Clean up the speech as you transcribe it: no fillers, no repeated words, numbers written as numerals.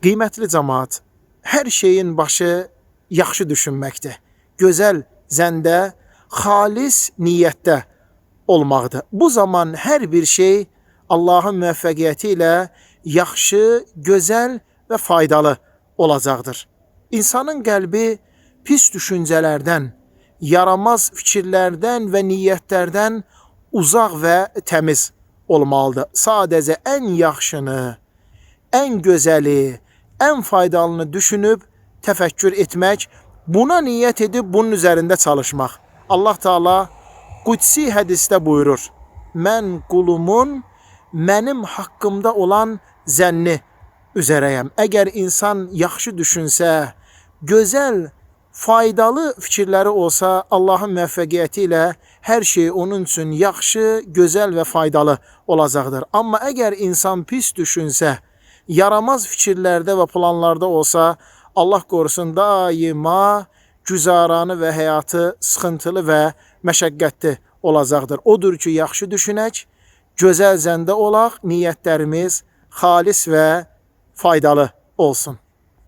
Qiymətli cəmaət, hər şeyin başı yaxşı düşünməkdir. Gözəl zəndə, xalis niyyətdə olmaqdır. Bu zaman hər bir şey Allahın müvəffəqiyyəti ilə yaxşı, gözəl və faydalı olacaqdır. İnsanın qəlbi pis düşüncələrdən, yaramaz fikirlərdən və niyyətlərdən uzaq və təmiz olmalıdır. Sadəcə ən yaxşını, ən gözəli, ən faydalını düşünüb təfəkkür etmək, buna niyyət edib bunun üzərində çalışmaq. Allah Teala qudsi hədisdə buyurur: mən qulumun mənim haqqımda olan zənni üzərəyəm. Əgər insan yaxşı düşünsə, gözəl, faydalı fikirləri olsa, Allahın müvəffəqiyyəti ilə hər şey onun üçün yaxşı, gözəl və faydalı olacaqdır. Amma əgər insan pis düşünsə, yaramaz fikirlərdə və planlarda olsa, Allah qorusun, daima güzaranı və həyatı sıxıntılı və məşəqqətli olacaqdır. Odur ki, yaxşı düşünək, gözəl zəndə olaq, niyyətlərimiz xalis və faydalı olsun.